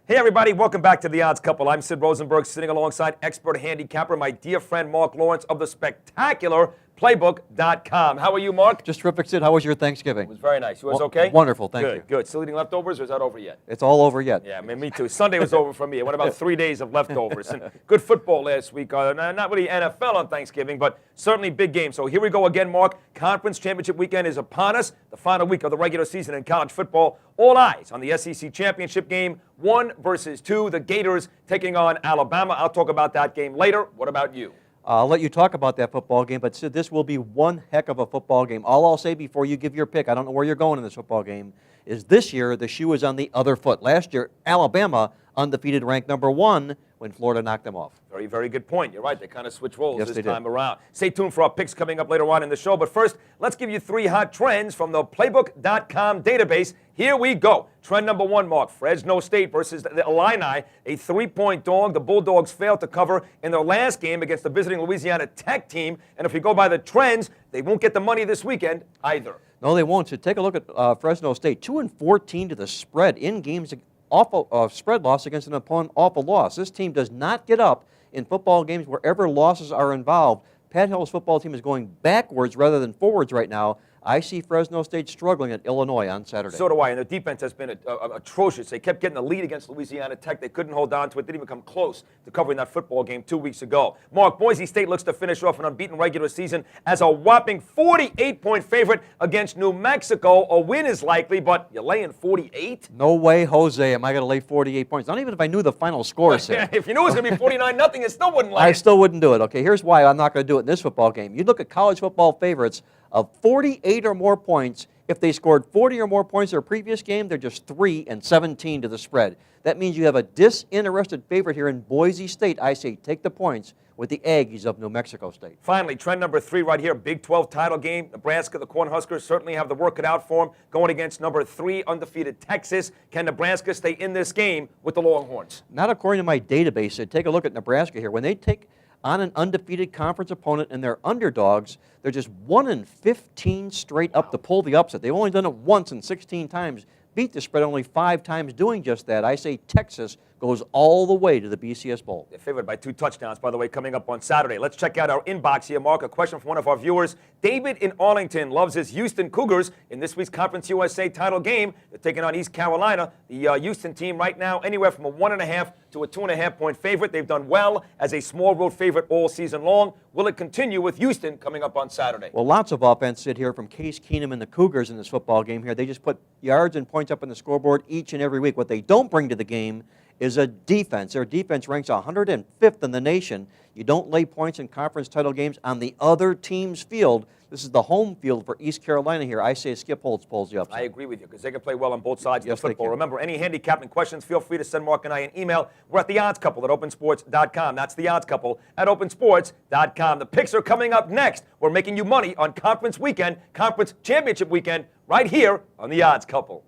Hey everybody, welcome back to The Odds Couple. I'm Sid Rosenberg, sitting alongside expert handicapper, my dear friend Marc Lawrence of the spectacular Playbook.com. How are you, Marc? Just terrific, Sid. How was your Thanksgiving? It was very nice. Yours okay? Wonderful, thank you. Good. Still eating leftovers, or is that over yet? It's all over yet. Yeah, me too. Sunday was over for me. I went about 3 days of leftovers. And good football last week. Not really NFL on Thanksgiving, but certainly big game. So here we go again, Marc. Conference Championship weekend is upon us. The final week of the regular season in college football. All eyes on the SEC Championship game. 1 versus 2. The Gators taking on Alabama. I'll talk about that game later. What about you? I'll let you talk about that football game, but Sid, this will be one heck of a football game. All I'll say before you give your pick, I don't know where you're going in this football game, is this year the shoe is on the other foot. Last year, Alabama undefeated, ranked number 1 when Florida knocked them off. Very, very good point. You're right. They kind of switch roles Yes, this they did. time around. Stay tuned for our picks coming up later on in the show. But first, let's give you 3 hot trends from the Playbook.com database. Here we go. Trend number 1, Marc. Fresno State versus the Illini, a 3-point dog. The Bulldogs failed to cover in their last game against the visiting Louisiana Tech team. And if you go by the trends, they won't get the money this weekend either. No, they won't. So take a look at Fresno State. 2-14 to the spread in games. Awful spread loss against an opponent, awful loss. This team does not get up in football games wherever losses are involved. Pat Hill's football team is going backwards rather than forwards right now. I see Fresno State struggling at Illinois on Saturday. So do I, and their defense has been atrocious. They kept getting the lead against Louisiana Tech. They couldn't hold on to it. Didn't even come close to covering that football game 2 weeks ago. Marc, Boise State looks to finish off an unbeaten regular season as a whopping 48-point favorite against New Mexico. A win is likely, but you're laying 48? No way, Jose, am I going to lay 48 points. Not even if I knew the final score, Sid. If you knew it was going to be 49-0, you still wouldn't lay I it. still wouldn't do it. Okay, here's why I'm not going to do it in this football game. You look at college football favorites of 48 or more points. If they scored 40 or more points in their previous game, they're just 3-17 to the spread. That means you have a disinterested favorite here in Boise State. I say take the points with the Aggies of New Mexico State. Finally, trend number 3 right here, Big 12 title game. Nebraska, the Cornhuskers, certainly have the work cut out for them, going against number 3 undefeated Texas. Can Nebraska stay in this game with the Longhorns? Not according to my database. So take a look at Nebraska here. When they take on an undefeated conference opponent and they're underdogs, they're just 1-15 straight up to pull the upset. They've only done it once in 16 times, beat the spread only 5 times doing just that. I say Texas goes all the way to the BCS Bowl. They're favored by 2 touchdowns, by the way, coming up on Saturday. Let's check out our inbox here, Marc. A question from one of our viewers. David in Arlington loves his Houston Cougars in this week's Conference USA title game. They're taking on East Carolina. The Houston team right now anywhere from a 1.5 to a 2.5 point favorite. They've done well as a small road favorite all season long. Will it continue with Houston coming up on Saturday? Well, lots of offense sit here from Case Keenum and the Cougars in this football game here. They just put yards and points up on the scoreboard each and every week. What they don't bring to the game is a defense. Their defense ranks 105th in the nation. You don't lay points in conference title games on the other team's field. This is the home field for East Carolina here. I say Skip Holtz pulls you up. I agree with you because they can play well on both sides of Yes, the they football. can. Remember, any handicapping questions, feel free to send Marc and I an email. We're at The Odds Couple at opensports.com. That's The Odds Couple at opensports.com. The picks are coming up next. We're making you money on conference weekend, conference championship weekend, right here on The Odds Couple.